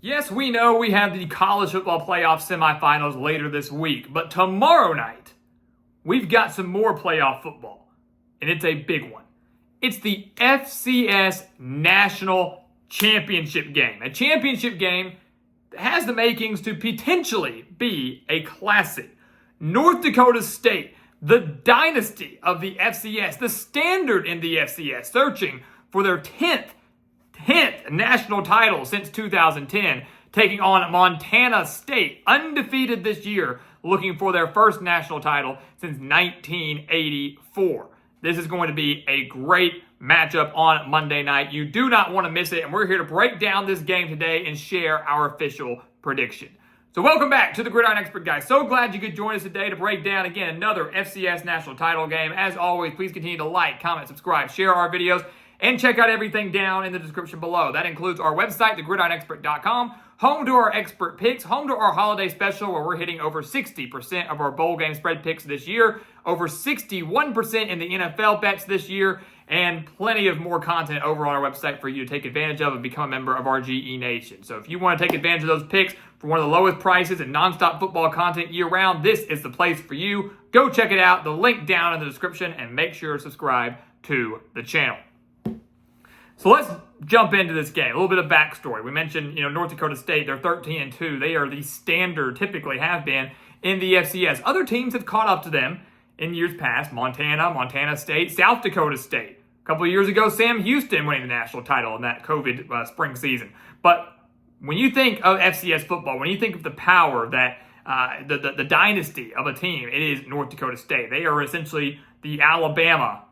Yes, we know we have the college football playoff semifinals later this week, but tomorrow night, we've got some more playoff football, and it's a big one. It's the FCS National Championship game, a championship game that has the makings to potentially be a classic. North Dakota State, the dynasty of the FCS, the standard in the FCS, searching for their 10th national title since 2010, taking on Montana State, undefeated this year, looking for their first national title since 1984. This is going to be a great matchup on Monday night. You do not want to miss it, and we're here to break down this game today and share our official prediction. So welcome back to the Gridiron Expert, guys. So glad you could join us today to break down, again, another FCS national title game. As always, please continue to like, comment, subscribe, share our videos, and check out everything down in the description below. That includes our website, thegridironexpert.com, home to our expert picks, home to our holiday special where we're hitting over 60% of our bowl game spread picks this year, over 61% in the NFL bets this year, and plenty of more content over on our website for you to take advantage of and become a member of our GE Nation. So if you want to take advantage of those picks for one of the lowest prices and nonstop football content year-round, this is the place for you. Go check it out. The link down in the description, and make sure to subscribe to the channel. So let's jump into this game. A little bit of backstory. We mentioned, North Dakota State, they're 13-2. They are the standard, typically have been, in the FCS. Other teams have caught up to them in years past. Montana State, South Dakota State. A couple of years ago, Sam Houston winning the national title in that COVID spring season. But when you think of FCS football, when you think of the power that the dynasty of a team, it is North Dakota State. They are essentially the Alabama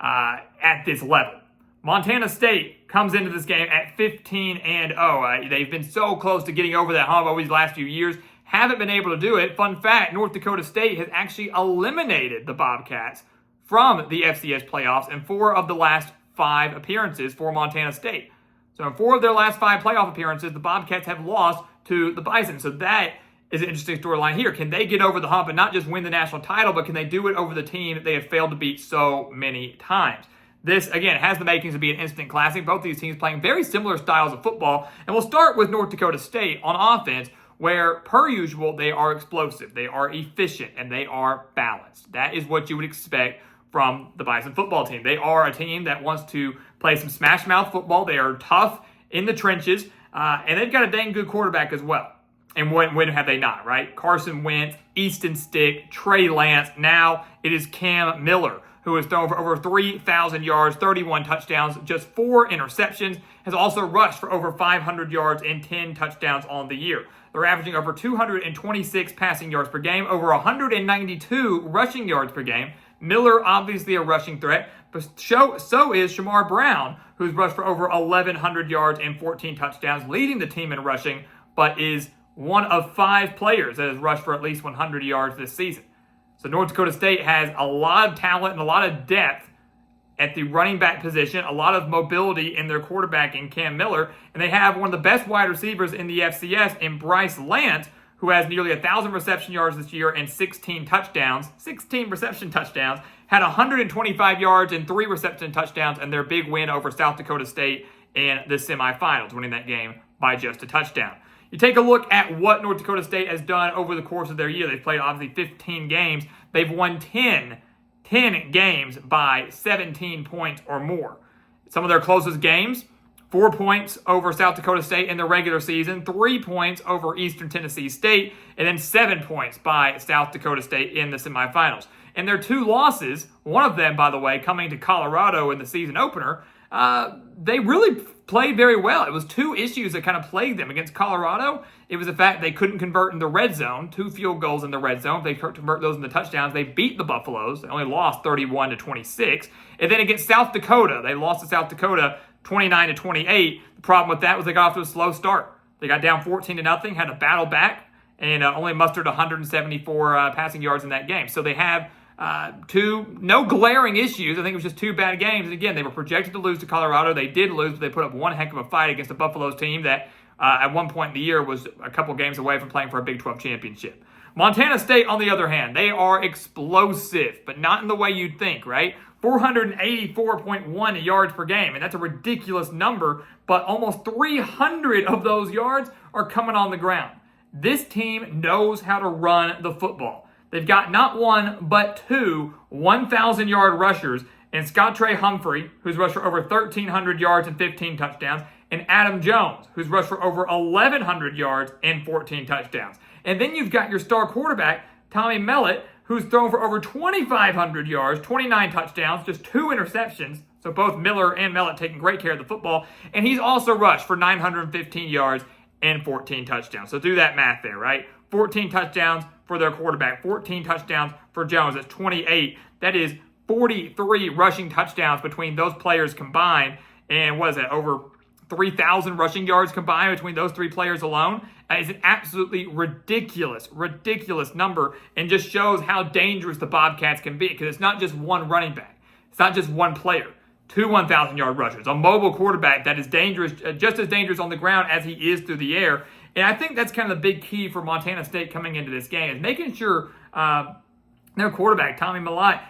at this level. Montana State comes into this game at 15-0. They've been so close to getting over that hump over these last few years. Haven't been able to do it. Fun fact, North Dakota State has actually eliminated the Bobcats from the FCS playoffs in 4 of the last 5 appearances for Montana State. So in 4 of their last 5 playoff appearances, the Bobcats have lost to the Bison. So that is an interesting storyline here. Can they get over the hump and not just win the national title, but can they do it over the team that they have failed to beat so many times? This, again, has the makings to be an instant classic. Both these teams playing very similar styles of football. And we'll start with North Dakota State on offense, where, per usual, they are explosive, they are efficient, and they are balanced. That is what you would expect from the Bison football team. They are a team that wants to play some smash-mouth football. They are tough in the trenches, and they've got a dang good quarterback as well. And when have they not, right? Carson Wentz, Easton Stick, Trey Lance. Now it is Cam Miller, who has thrown for over 3,000 yards, 31 touchdowns, just 4 interceptions, has also rushed for over 500 yards and 10 touchdowns on the year. They're averaging over 226 passing yards per game, over 192 rushing yards per game. Miller, obviously a rushing threat, but so is Shamar Brown, who's rushed for over 1,100 yards and 14 touchdowns, leading the team in rushing, but is one of 5 players that has rushed for at least 100 yards this season. So North Dakota State has a lot of talent and a lot of depth at the running back position, a lot of mobility in their quarterback in Cam Miller, and they have one of the best wide receivers in the FCS in Bryce Lance, who has nearly 1,000 reception yards this year and 16 reception touchdowns, had 125 yards and 3 reception touchdowns in their big win over South Dakota State in the semifinals, winning that game by just a touchdown. You take a look at what North Dakota State has done over the course of their year. They've played, obviously, 15 games. They've won 10 games by 17 points or more. Some of their closest games, 4 points over South Dakota State in the regular season, 3 points over Eastern Tennessee State, and then 7 points by South Dakota State in the semifinals. And their 2 losses, one of them, by the way, coming to Colorado in the season opener, they really played very well. It was 2 issues that kind of plagued them. Against Colorado, it was the fact they couldn't convert in the red zone, 2 field goals in the red zone. If they convert those into touchdowns, they beat the Buffaloes. They only lost 31-26. And then against South Dakota, they lost to South Dakota 29-28. The problem with that was they got off to a slow start. They got down 14-0, had to battle back, and only mustered 174 passing yards in that game. So they have no glaring issues. I think it was just 2 bad games. And again, they were projected to lose to Colorado. They did lose, but they put up one heck of a fight against the Buffaloes team that at one point in the year was a couple games away from playing for a Big 12 championship. Montana State, on the other hand, they are explosive, but not in the way you'd think, right? 484.1 yards per game. And that's a ridiculous number, but almost 300 of those yards are coming on the ground. This team knows how to run the football. They've got not one, but two 1,000-yard rushers, and Scott Trey Humphrey, who's rushed for over 1,300 yards and 15 touchdowns, and Adam Jones, who's rushed for over 1,100 yards and 14 touchdowns. And then you've got your star quarterback, Tommy Mellott, who's thrown for over 2,500 yards, 29 touchdowns, just 2 interceptions. So both Miller and Mellott taking great care of the football. And he's also rushed for 915 yards and 14 touchdowns. So do that math there, right? 14 touchdowns for their quarterback, 14 touchdowns for Jones. That's 28. That is 43 rushing touchdowns between those players combined. And what is that, over 3,000 rushing yards combined between those three players alone? It's an absolutely ridiculous number, and just shows how dangerous the Bobcats can be, because it's not just one running back. It's not just one player. 2 1,000-yard rushers, a mobile quarterback that is dangerous, just as dangerous on the ground as he is through the air. And I think that's kind of the big key for Montana State coming into this game, is making sure their quarterback, Tommy Mellott,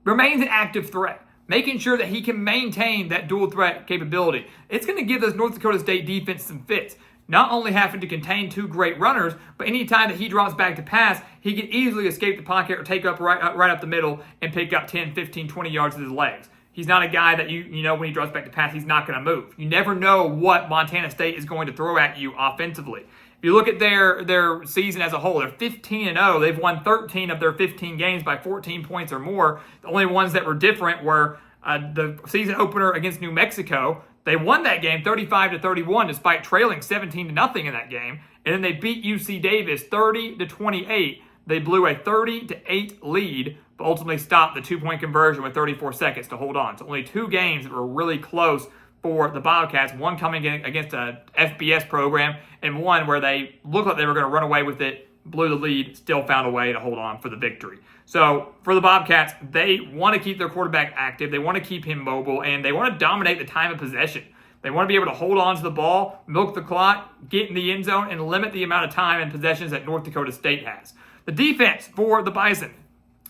remains an active threat, making sure that he can maintain that dual threat capability. It's going to give this North Dakota State defense some fits. Not only having to contain 2 great runners, but anytime that he drops back to pass, he can easily escape the pocket or take up right up the middle and pick up 10, 15, 20 yards with his legs. He's not a guy that you know when he drops back to pass, he's not going to move. You never know what Montana State is going to throw at you offensively. If you look at their season as a whole, they're 15-0. They've won 13 of their 15 games by 14 points or more. The only ones that were different were the season opener against New Mexico. They won that game 35-31 despite trailing 17-0 in that game. And then they beat UC Davis 30-28. They blew a 30-8 lead, but ultimately stopped the 2-point conversion with 34 seconds to hold on. So only 2 games that were really close for the Bobcats, one coming in against a FBS program, and one where they looked like they were going to run away with it, blew the lead, still found a way to hold on for the victory. So for the Bobcats, they want to keep their quarterback active, they want to keep him mobile, and they want to dominate the time of possession. They want to be able to hold on to the ball, milk the clock, get in the end zone, and limit the amount of time and possessions that North Dakota State has. The defense for the Bison,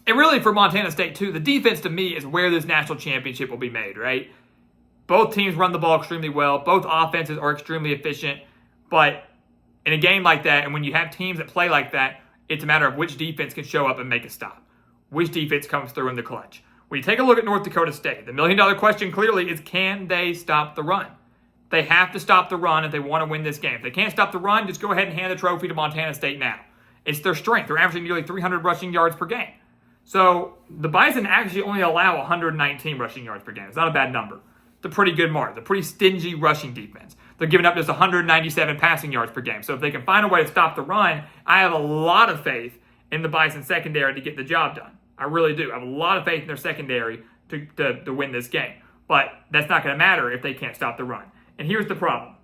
and really for Montana State too, the defense to me is where this national championship will be made, right? Both teams run the ball extremely well. Both offenses are extremely efficient. But in a game like that, and when you have teams that play like that, it's a matter of which defense can show up and make a stop. Which defense comes through in the clutch. When you take a look at North Dakota State, the million-dollar question clearly is, can they stop the run? They have to stop the run if they want to win this game. If they can't stop the run, just go ahead and hand the trophy to Montana State now. It's their strength. They're averaging nearly 300 rushing yards per game. So the Bison actually only allow 119 rushing yards per game. It's not a bad number. It's a pretty good mark. It's a pretty stingy rushing defense. They're giving up just 197 passing yards per game. So if they can find a way to stop the run, I have a lot of faith in the Bison secondary to get the job done. I really do. I have a lot of faith in their secondary to win this game. But that's not going to matter if they can't stop the run. And here's the problem.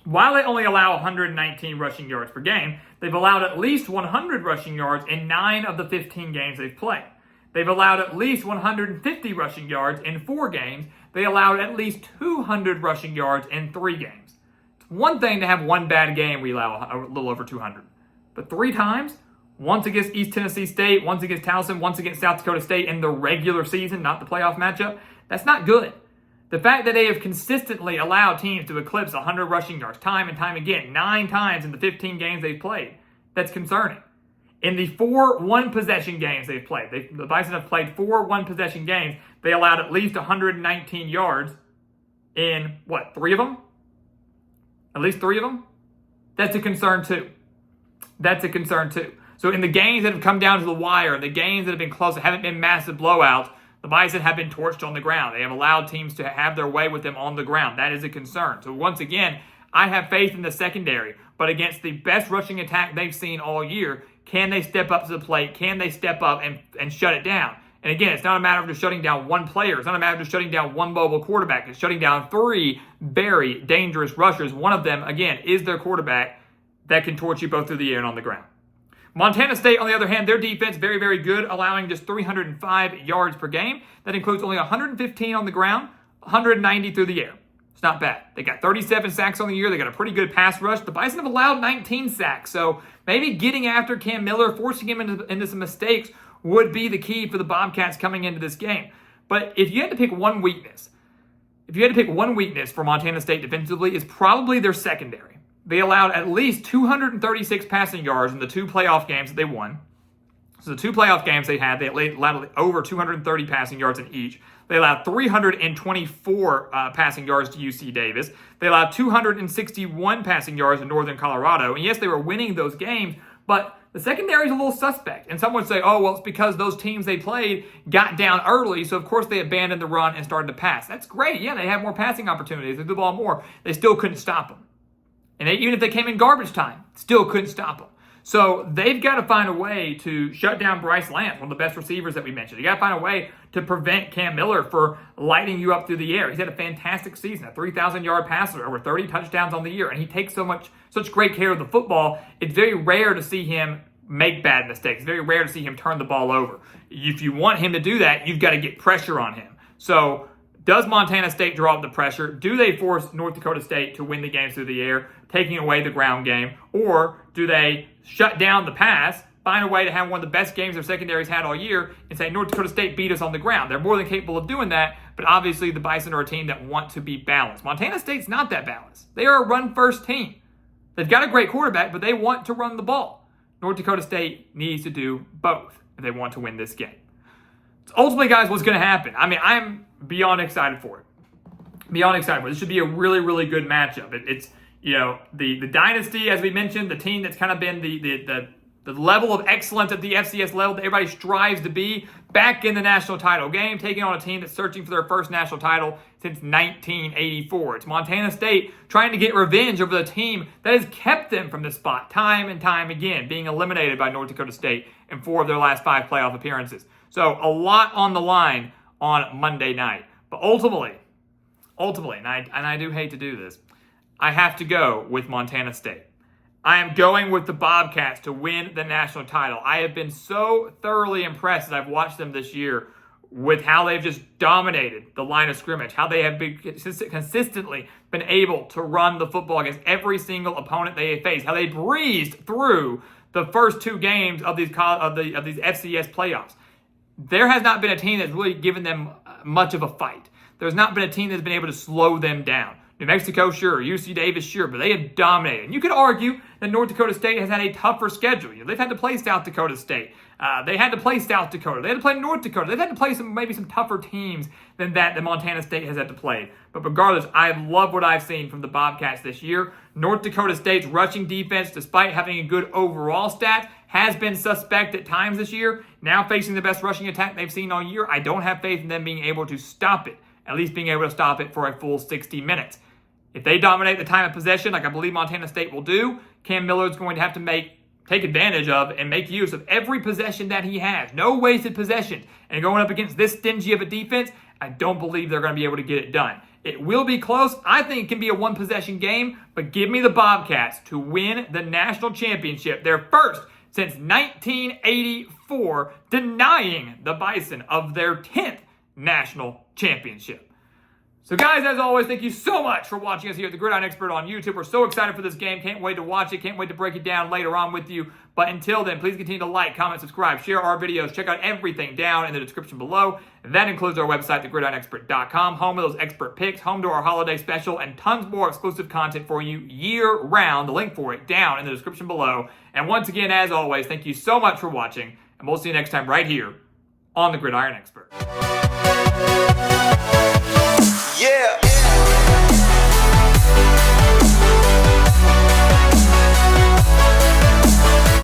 While they only allow 119 rushing yards per game, they've allowed at least 100 rushing yards in 9 of the 15 games they've played. They've allowed at least 150 rushing yards in 4 games. They allowed at least 200 rushing yards in 3 games. It's one thing to have one bad game where you allow a little over 200. But 3 times, once against East Tennessee State, once against Towson, once against South Dakota State in the regular season, not the playoff matchup, that's not good. The fact that they have consistently allowed teams to eclipse 100 rushing yards time and time again, 9 times in the 15 games they've played, that's concerning. In the 4 one-possession games they've played, the Bison have played 4 one-possession games, they allowed at least 119 yards in, 3 of them? At least 3 of them? That's a concern too. So in the games that have come down to the wire, the games that have been close, that haven't been massive blowouts, the Bison have been torched on the ground. They have allowed teams to have their way with them on the ground. That is a concern. So once again, I have faith in the secondary, but against the best rushing attack they've seen all year, can they step up to the plate? Can they step up and shut it down? And again, it's not a matter of just shutting down one player. It's not a matter of just shutting down one mobile quarterback. It's shutting down 3 very dangerous rushers. One of them, again, is their quarterback that can torch you both through the air and on the ground. Montana State, on the other hand, their defense, very, very good, allowing just 305 yards per game. That includes only 115 on the ground, 190 through the air. It's not bad. They got 37 sacks on the year. They got a pretty good pass rush. The Bison have allowed 19 sacks. So maybe getting after Cam Miller, forcing him into some mistakes would be the key for the Bobcats coming into this game. But if you had to pick one weakness, for Montana State defensively, it's probably their secondary. They allowed at least 236 passing yards in the 2 playoff games that they won. So the 2 playoff games they had, they allowed over 230 passing yards in each. They allowed 324 passing yards to UC Davis. They allowed 261 passing yards in Northern Colorado. And yes, they were winning those games, but the secondary is a little suspect. And some would say, oh, well, it's because those teams they played got down early, so of course they abandoned the run and started to pass. That's great. Yeah, they had more passing opportunities. They threw the ball more. They still couldn't stop them. And even if they came in garbage time, still couldn't stop them. So they've got to find a way to shut down Bryce Lance, one of the best receivers that we mentioned. You got to find a way to prevent Cam Miller for lighting you up through the air. He's had a fantastic season, a 3,000-yard passer, over 30 touchdowns on the year, and he takes such great care of the football. It's very rare to see him make bad mistakes. It's very rare to see him turn the ball over. If you want him to do that, you've got to get pressure on him. So does Montana State draw up the pressure? Do they force North Dakota State to win the games through the air, taking away the ground game? Or do they shut down the pass, find a way to have one of the best games their secondary's had all year, and say North Dakota State beat us on the ground? They're more than capable of doing that, but obviously the Bison are a team that want to be balanced. Montana State's not that balanced. They are a run-first team. They've got a great quarterback, but they want to run the ball. North Dakota State needs to do both if they want to win this game. So ultimately, guys, what's going to happen? I mean, I'm beyond excited for it. This should be a really, really good matchup. It's the dynasty, as we mentioned, the team that's kind of been the level of excellence at the FCS level that everybody strives to be, back in the national title game, taking on a team that's searching for their first national title since 1984. It's Montana State trying to get revenge over the team that has kept them from this spot time and time again, being eliminated by North Dakota State in 4 of their last 5 playoff appearances. So a lot on the line on Monday night. But ultimately, and I do hate to do this, I have to go with Montana State. I am going with the Bobcats to win the national title. I have been so thoroughly impressed as I've watched them this year with how they've just dominated the line of scrimmage, how they have been consistently been able to run the football against every single opponent they have faced, how they breezed through the first 2 games of these FCS playoffs. There has not been a team that's really given them much of a fight. There's not been a team that's been able to slow them down. New Mexico, sure. UC Davis, sure. But they have dominated. And you could argue that North Dakota State has had a tougher schedule. They've had to play South Dakota State. They had to play South Dakota. They had to play North Dakota. They've had to play maybe some tougher teams than that Montana State has had to play. But regardless, I love what I've seen from the Bobcats this year. North Dakota State's rushing defense, despite having a good overall stat, has been suspect at times this year. Now facing the best rushing attack they've seen all year, I don't have faith in them being able to stop it, at least being able to stop it for a full 60 minutes. If they dominate the time of possession, like I believe Montana State will do, Cam Miller's going to have to take advantage of and make use of every possession that he has. No wasted possessions. And going up against this stingy of a defense, I don't believe they're going to be able to get it done. It will be close. I think it can be a 1-possession game, but give me the Bobcats to win the national championship, their first since 1984, denying the Bison of their 10th national championship. So guys, as always, thank you so much for watching us here at the Gridiron Expert on YouTube. We're so excited for this game. Can't wait to watch it. Can't wait to break it down later on with you. But until then, please continue to like, comment, subscribe, share our videos. Check out everything down in the description below. That includes our website, thegridironexpert.com, home of those expert picks, home to our holiday special, and tons more exclusive content for you year-round. The link for it down in the description below. And once again, as always, thank you so much for watching. And we'll see you next time right here on the Gridiron Expert. Yeah.